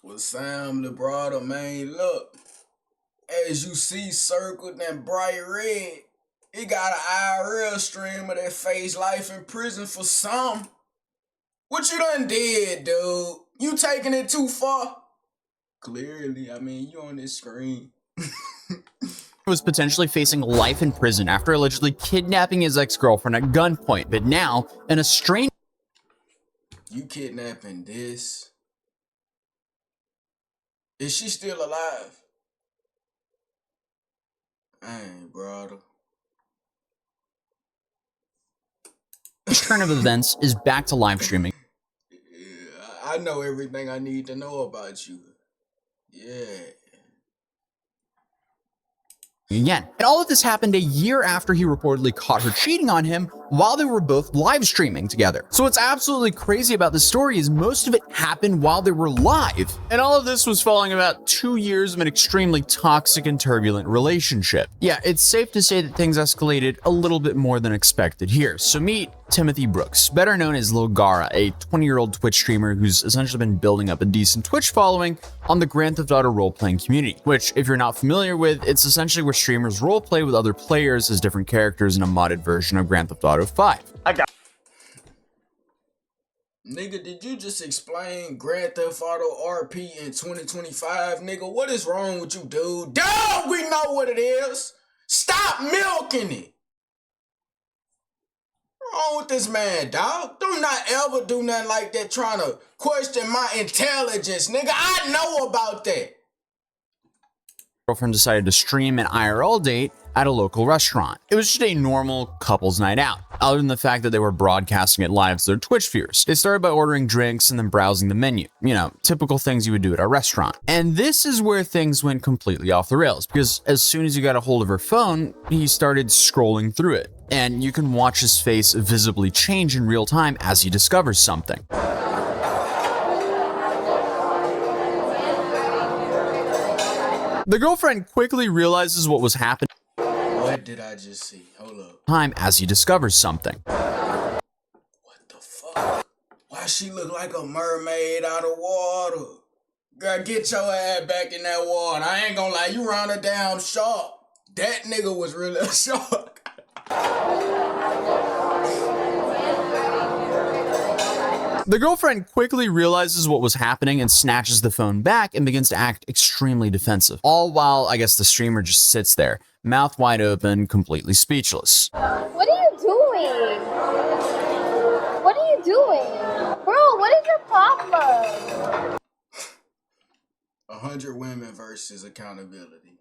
Well, Sam LeBrada, man, look. As you see circled in bright red, he got an IRL streamer that faced life in prison for some. What you done did, dude? You taking it too far? Clearly, I mean, you on this screen. Was potentially facing life in prison after allegedly kidnapping his ex-girlfriend at gunpoint, but now an estranged. You kidnapping this? Is she still alive? Dang, brother. Turn of events is back to live streaming. Yeah, I know everything I need to know about you. Yeah. Again. And all of this happened a year after he reportedly caught her cheating on him while they were both live streaming together. So what's absolutely crazy about this story is most of it happened while they were live. And all of this was following about 2 years of an extremely toxic and turbulent relationship. Yeah, it's safe to say that things escalated a little bit more than expected here. So meet Timothy Brooks, better known as Lil Gara, a 20-year-old Twitch streamer who's essentially been building up a decent Twitch following on the Grand Theft Auto role-playing community, which, if you're not familiar with, it's essentially where streamers roleplay with other players as different characters in a modded version of Grand Theft Auto 5. Nigga, did you just explain Grand Theft Auto RP in 2025? Nigga, what is wrong with you, dude? Dog, we know what it is. Stop milking it. What's wrong with this man, dog? Do not ever do nothing like that trying to question my intelligence, nigga. I know about that. Girlfriend decided to stream an IRL date at a local restaurant. It was just a normal couple's night out, other than the fact that they were broadcasting it live to their Twitch viewers. They started by ordering drinks and then browsing the menu. You know, typical things you would do at a restaurant. And this is where things went completely off the rails, because as soon as he got a hold of her phone, he started scrolling through it. And you can watch his face visibly change in real time as he discovers something. The girlfriend quickly realizes what was happening. What did I just see? Hold up. Time as he discovers something. What the fuck? Why she look like a mermaid out of water? Girl, get your ass back in that water. I ain't gonna lie, you round a damn shark. That nigga was really a shark. The girlfriend quickly realizes what was happening and snatches the phone back and begins to act extremely defensive. All while, I guess, the streamer just sits there, mouth wide open, completely speechless. What are you doing? What are you doing? Bro, what is your problem? 100 women versus accountability.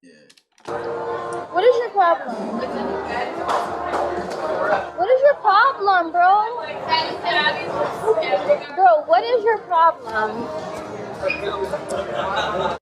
Yeah. What is your problem? What is your problem, bro? Bro, what is your problem?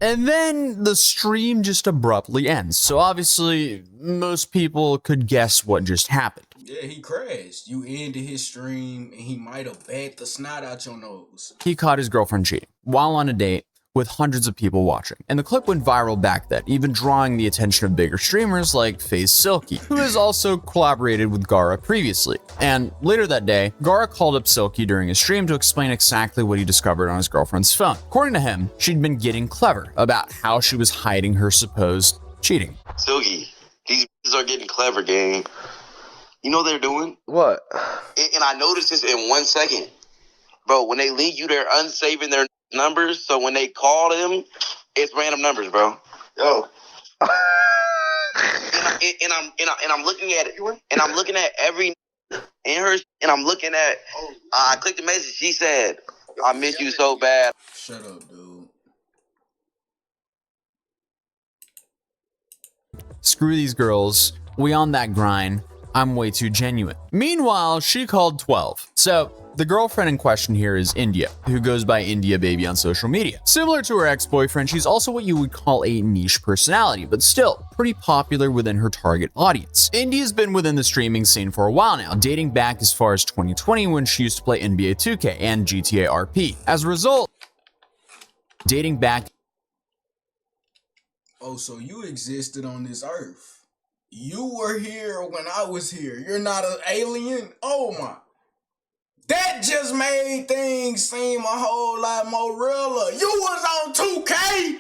And then the stream just abruptly ends. So obviously, most people could guess what just happened. Yeah, he crashed. You ended his stream and he might have bagged the snot out your nose. He caught his girlfriend cheating while on a date with hundreds of people watching. And the clip went viral back then, even drawing the attention of bigger streamers like FaZe Silky, who has also collaborated with Gara previously. And later that day, Gara called up Silky during his stream to explain exactly what he discovered on his girlfriend's phone. According to him, she'd been getting clever about how she was hiding her supposed cheating. Silky, these bitches are getting clever, gang. You know what they're doing? What? And I noticed this in 1 second. Bro, when they leave you, they're unsaving their numbers, so when they call them, it's random numbers, bro. Yo. and I'm looking at it, and I'm looking at every in her, and I'm looking at. I clicked the message. She said, "I miss you so bad." Shut up, dude. Screw these girls. We on that grind. I'm way too genuine. Meanwhile, she called 12. So the girlfriend in question here is India, who goes by India Baby on social media. Similar to her ex-boyfriend, she's also what you would call a niche personality, but still pretty popular within her target audience. India's been within the streaming scene for a while now, dating back as far as 2020 when she used to play NBA 2K and GTA RP. As a result, dating back. Oh, so you existed on this earth. You were here when I was here. You're not an alien? Oh my. That just made things seem a whole lot more realer. You was on 2K?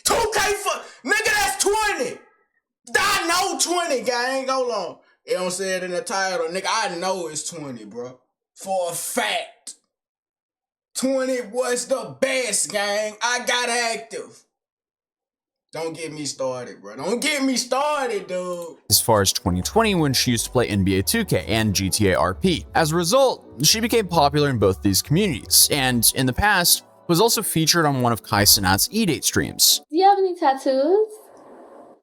2K for, nigga, that's 20. I know 20, gang. Hold on. It don't say it in the title. Nigga, I know it's 20, bro. For a fact. 20 was the best, gang. I got active. Don't get me started, bro. Don't get me started, dude. As far as 2020, when she used to play NBA 2K and GTA RP. As a result, she became popular in both these communities, and in the past, was also featured on one of Kai Cenat's E-Date streams. Do you have any tattoos?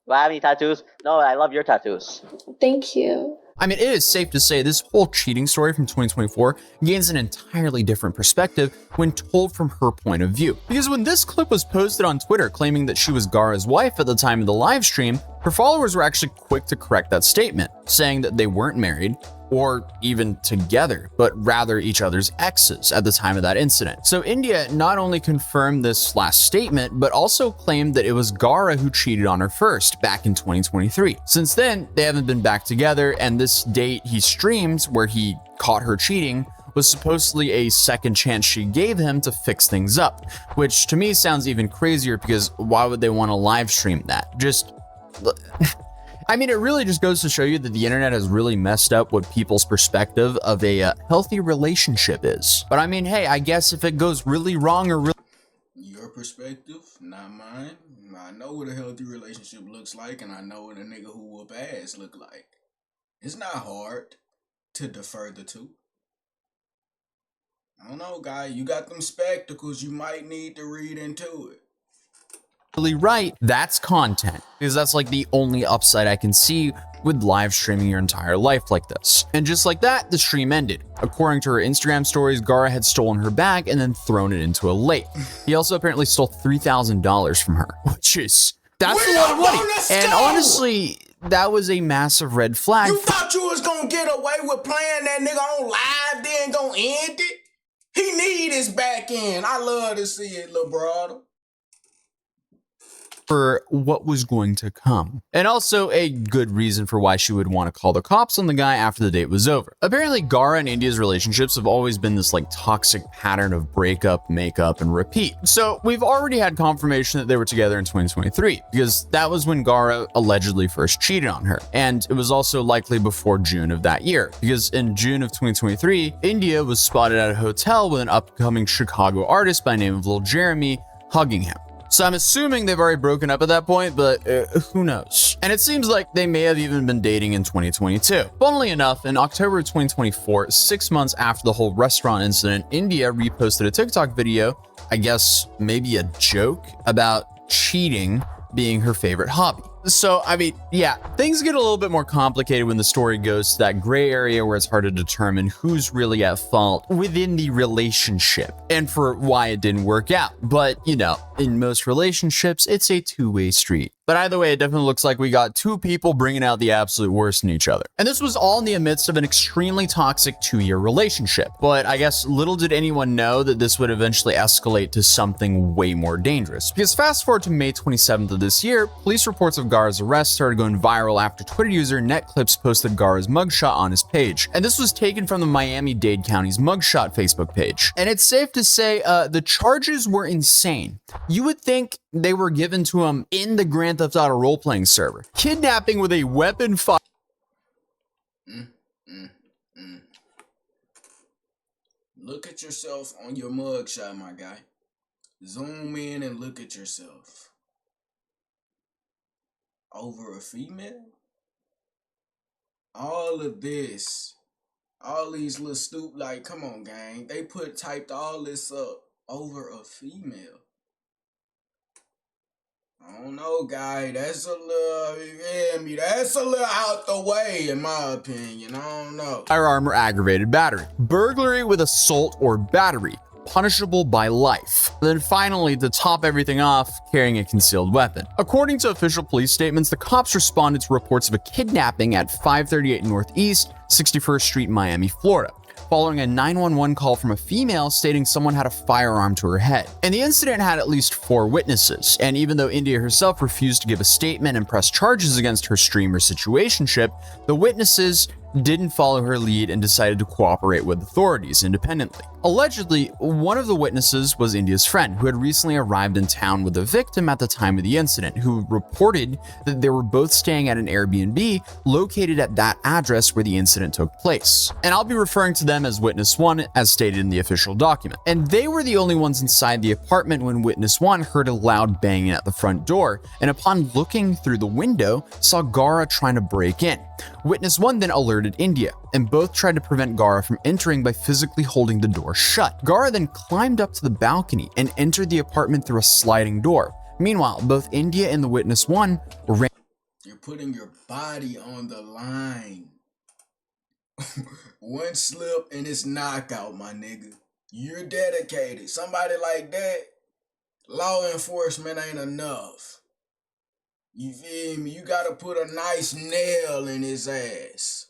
Do I have any tattoos? No, I love your tattoos. Thank you. I mean, it is safe to say this whole cheating story from 2024 gains an entirely different perspective when told from her point of view. Because when this clip was posted on Twitter claiming that she was Gara's wife at the time of the live stream, her followers were actually quick to correct that statement, saying that they weren't married or even together, but rather each other's exes at the time of that incident. So India not only confirmed this last statement, but also claimed that it was Gara who cheated on her first back in 2023. Since then, they haven't been back together, and this date he streamed where he caught her cheating was supposedly a second chance she gave him to fix things up, which to me sounds even crazier because why would they want to live stream that? I mean, it really just goes to show you that the internet has really messed up what people's perspective of a healthy relationship is. But I mean, hey, I guess if it goes really wrong or really... Your perspective, not mine. I know what a healthy relationship looks like, and I know what a nigga who whoop ass look like. It's not hard to defer the two. I don't know, guy. You got them spectacles. You might need to read into it. right, that's content, because that's like the only upside I can see with live streaming your entire life like this. And just like that, the stream ended. According to her Instagram stories, Gara had stolen her bag and then thrown it into a lake. He also apparently stole $3,000 from her, which is, that's a lot of money. And honestly, that was a massive red flag. You thought you was gonna get away with playing that nigga on live, then gonna end it? He need his back end. I love to see it, little brother. For what was going to come. And also a good reason for why she would want to call the cops on the guy after the date was over. Apparently, Gara and India's relationships have always been this like toxic pattern of breakup, makeup, and repeat. So we've already had confirmation that they were together in 2023, because that was when Gara allegedly first cheated on her. And it was also likely before June of that year, because in June of 2023, India was spotted at a hotel with an upcoming Chicago artist by the name of Lil Jeremy hugging him. So I'm assuming they've already broken up at that point, but who knows? And it seems like they may have even been dating in 2022. Funnily enough, in October of 2024, 6 months after the whole restaurant incident, India reposted a TikTok video, I guess maybe a joke, about cheating being her favorite hobby. So, I mean, yeah, things get a little bit more complicated when the story goes to that gray area where it's hard to determine who's really at fault within the relationship and for why it didn't work out. But, you know, in most relationships, it's a two-way street. But either way, it definitely looks like we got two people bringing out the absolute worst in each other. And this was all in the midst of an extremely toxic 2-year relationship. But I guess little did anyone know that this would eventually escalate to something way more dangerous. Because fast forward to May 27th of this year, police reports of Gara's arrest started going viral after Twitter user NetClips posted Gara's mugshot on his page. And this was taken from the Miami-Dade County's mugshot Facebook page. And it's safe to say the charges were insane. You would think they were given to him in the Grand Theft Auto role-playing server. Kidnapping with a weapon fire. Look at yourself on your mugshot, my guy. Zoom in and look at yourself. Over a female? All of this, all these little like, come on, gang. They typed all this up over a female. I don't know, guy. That's a little, you hear me? That's a little out the way, in my opinion. I don't know. Firearm or aggravated battery. Burglary with assault or battery, punishable by life. Then finally, to top everything off, carrying a concealed weapon. According to official police statements, the cops responded to reports of a kidnapping at 538 Northeast 61st Street, Miami, Florida, following a 911 call from a female stating someone had a firearm to her head. And the incident had at least 4 witnesses, and even though India herself refused to give a statement and press charges against her streamer situationship, the witnesses didn't follow her lead and decided to cooperate with authorities independently. Allegedly, one of the witnesses was India's friend, who had recently arrived in town with the victim at the time of the incident, who reported that they were both staying at an Airbnb located at that address where the incident took place. And I'll be referring to them as Witness 1 as stated in the official document. And they were the only ones inside the apartment when Witness 1 heard a loud banging at the front door, and upon looking through the window, saw Gara trying to break in. Witness 1 then alerted India, and both tried to prevent Gara from entering by physically holding the door shut. Gara then climbed up to the balcony and entered the apartment through a sliding door. Meanwhile, both India and the Witness 1 ran. You're putting your body on the line. One slip and it's knockout, my nigga. You're dedicated. Somebody like that, law enforcement ain't enough. You feel me? You gotta put a nice nail in his ass.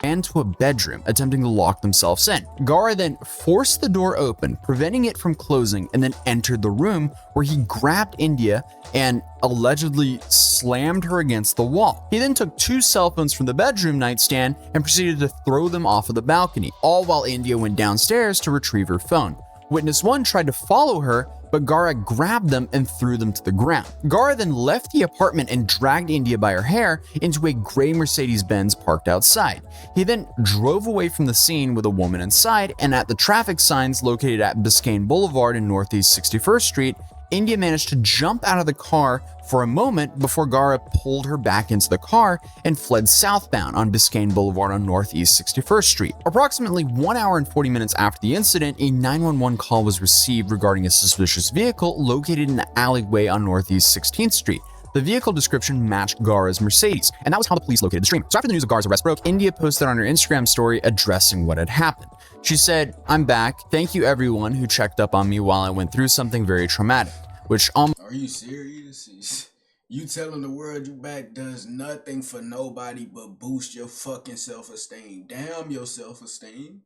Ran to a bedroom, attempting to lock themselves in. Gara then forced the door open, preventing it from closing, and then entered the room, where he grabbed India and allegedly slammed her against the wall. He then took 2 cell phones from the bedroom nightstand and proceeded to throw them off of the balcony, all while India went downstairs to retrieve her phone. Witness 1 tried to follow her, but Gara grabbed them and threw them to the ground. Gara then left the apartment and dragged India by her hair into a gray Mercedes-Benz parked outside. He then drove away from the scene with a woman inside, and at the traffic signs located at Biscayne Boulevard and Northeast 61st Street, India managed to jump out of the car for a moment before Gara pulled her back into the car and fled southbound on Biscayne Boulevard on Northeast 61st Street. Approximately 1 hour and 40 minutes after the incident, a 911 call was received regarding a suspicious vehicle located in the alleyway on Northeast 16th Street. The vehicle description matched Gara's Mercedes, and that was how the police located the stream. So after the news of Gara's arrest broke, India posted on her Instagram story addressing what had happened. She said, "I'm back. Thank you everyone who checked up on me while I went through something very traumatic," which Are you serious? You telling the world you back does nothing for nobody but boost your fucking self-esteem. Damn your self-esteem.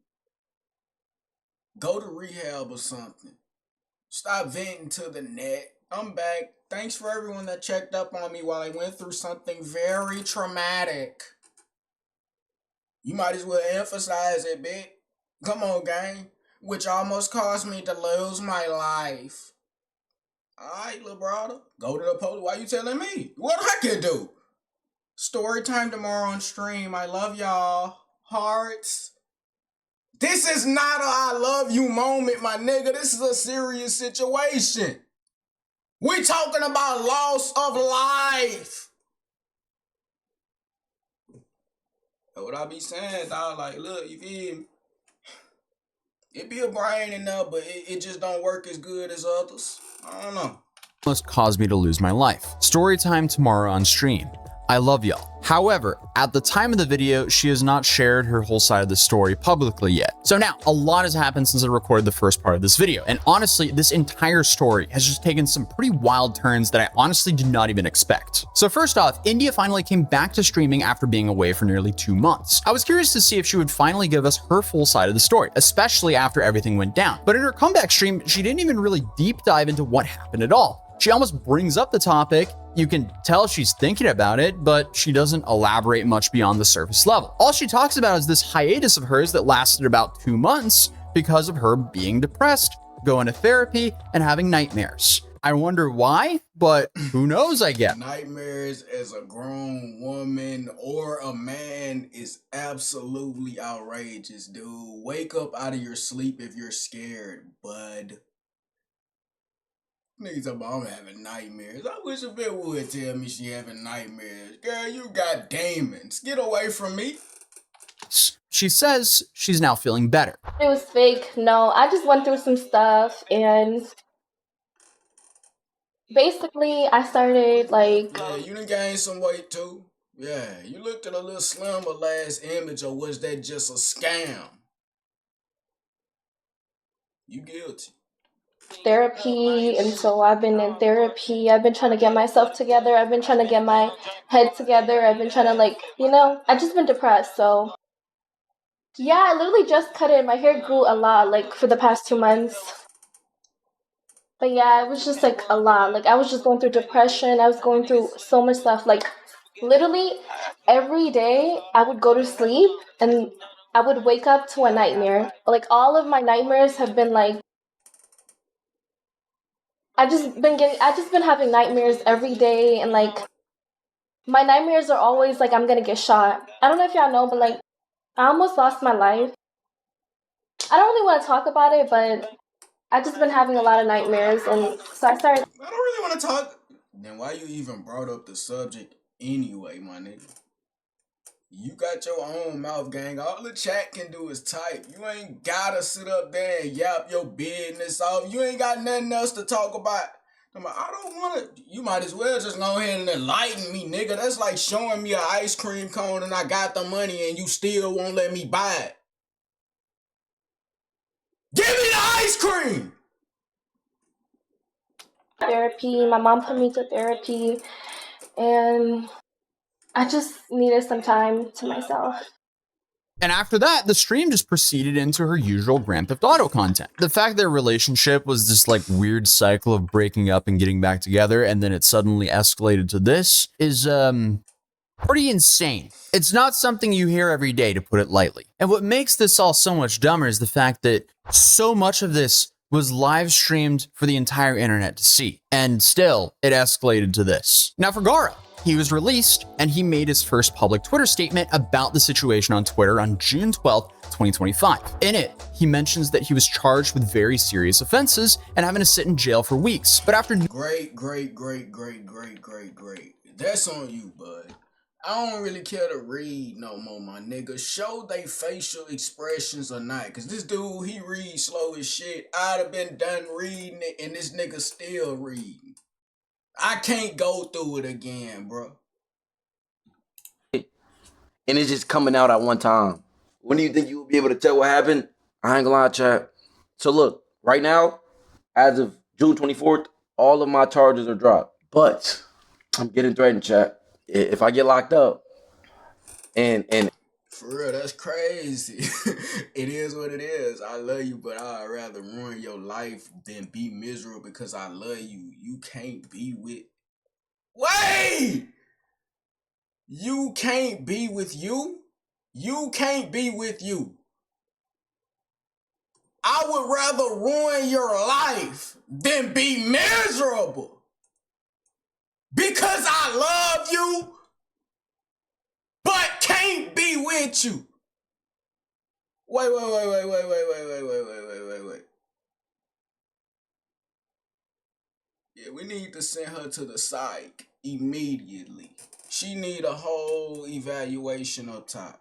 Go to rehab or something. Stop venting to the net. I'm back. Thanks for everyone that checked up on me while I went through something very traumatic. You might as well emphasize it, bitch. Come on, gang. Which almost caused me to lose my life. Alright, little brother. Go to the police. Why you telling me? What I can do? Story time tomorrow on stream. I love y'all. Hearts. This is not a I love you moment, my nigga. This is a serious situation. We talking about loss of life. That's what I be saying, dog. Like, look, you feel me? It be a brain in there, but it just don't work as good as others. I don't know. almost caused me to lose my life. Story time tomorrow on stream. I love y'all. However, at the time of the video, she has not shared her whole side of the story publicly yet. So now, a lot has happened since I recorded the first part of this video, and honestly, this entire story has just taken some pretty wild turns that I honestly did not even expect. So first off, India finally came back to streaming after being away for nearly 2 months. I was curious to see if she would finally give us her full side of the story, especially after everything went down. But in her comeback stream, she didn't even really deep dive into what happened at all. She almost brings up the topic. You can tell she's thinking about it, but she doesn't elaborate much beyond the surface level. All she talks about is this hiatus of hers that lasted about 2 months because of her being depressed, going to therapy, and having nightmares. I wonder why, but who knows, I guess. Nightmares as a grown woman or a man is absolutely outrageous, dude. Wake up out of your sleep if you're scared, bud. Niggas talking about I'm having nightmares. I wish a bitch would tell me she having nightmares. Girl, you got demons. Get away from me. She says she's now feeling better. It was fake. No, I just went through some stuff and basically I started like... Yeah, you done gained some weight too. Yeah, you looked at a little slimmer last image, or was that just a scam? You guilty. Therapy, and so I've been in therapy. I've been trying to get myself together. I've been trying to get my head together. I've been trying to, like, you know, I just been depressed. So yeah, I literally just cut it. My hair grew a lot, like, for the past 2 months. But yeah, it was just like a lot. Like, I was just going through depression. I was going through so much stuff. Like, Literally, every day I would go to sleep and I would wake up to a nightmare. Like, all of my nightmares have been like, I just been having nightmares every day, and like, my nightmares are always like I'm gonna get shot. I don't know if y'all know, but like, I almost lost my life. I don't really want to talk about it, but I just been having a lot of nightmares, and so I started. I don't really want to talk. Then why you even brought up the subject anyway, my nigga? You got your own mouth, gang. All the chat can do is type. You ain't gotta sit up there and yap your business off. You ain't got nothing else to talk about. I don't want to. You might as well just go ahead and enlighten me, nigga. That's like showing me an ice cream cone and I got the money and you still won't let me buy it. Give me the ice cream! Therapy. My mom put me to therapy, and I just needed some time to myself. And after that, the stream just proceeded into her usual Grand Theft Auto content. The fact their relationship was this like weird cycle of breaking up and getting back together, and then it suddenly escalated to this is pretty insane. It's not something you hear every day, to put it lightly. And what makes this all so much dumber is the fact that so much of this was live streamed for the entire internet to see. And still, it escalated to this. Now for Gara, he was released and he made his first public Twitter statement about the situation on Twitter on June 12th, 2025. In it, he mentions that he was charged with very serious offenses and having to sit in jail for weeks. But after Great. That's on you, bud. I don't really care to read no more, my nigga. Show they facial expressions or not. Cause this dude, he reads slow as shit. I'd have been done reading it and this nigga still reading. I can't go through it again, bro. And it's just coming out at one time. When do you think you will be able to tell what happened? I ain't gonna lie, chat. So look, right now, as of June 24th, all of my charges are dropped. But I'm getting threatened, chat. If I get locked up, and For real, that's crazy. It is what it is. I love you, but I'd rather ruin your life than be miserable because I love you. You can't be with. Wait! You can't be with you? You can't be with you. I would rather ruin your life than be miserable. Because I love you, but can't be with you. Wait. Yeah, we need to send her to the psych immediately. She need a whole evaluation up top.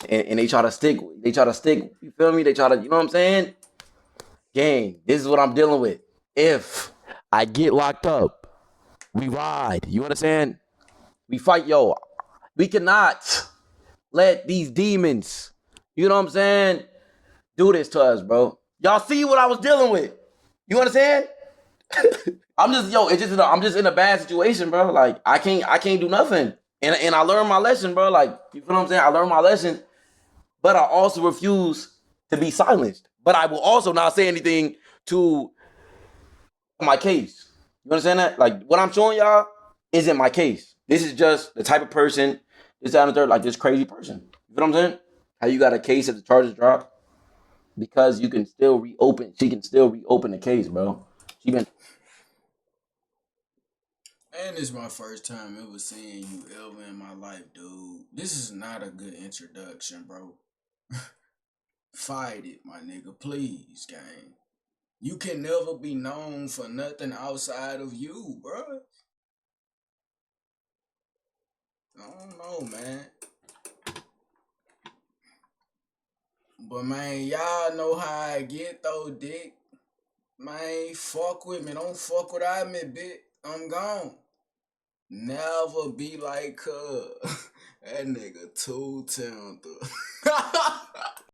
and they try to stick. You feel me? They try to. You know what I'm saying? Gang, this is what I'm dealing with. If I get locked up, we ride. You understand? We fight, yo. We cannot let these demons, you know what I'm saying, do this to us, bro. Y'all see what I was dealing with? You understand? I'm just in a bad situation, bro. Like I can't do nothing. And I learned my lesson, bro. Like, you feel what I'm saying? I learned my lesson, but I also refuse to be silenced. But I will also not say anything to my case. You understand that? Like, what I'm showing y'all isn't my case. This is just the type of person, this down and third, like this crazy person. You feel what I'm saying? How you got a case if the charges drop? Because you can still reopen. She can still reopen the case, bro. She been. And this is my first time ever seeing you ever in my life, dude. This is not a good introduction, bro. Fight it, my nigga. Please, gang. You can never be known for nothing outside of you, bro. I don't know, man. But, man, y'all know how I get, though, dick. Man, fuck with me. Don't fuck without me, bitch. I'm gone. Never be like her. That nigga too talented.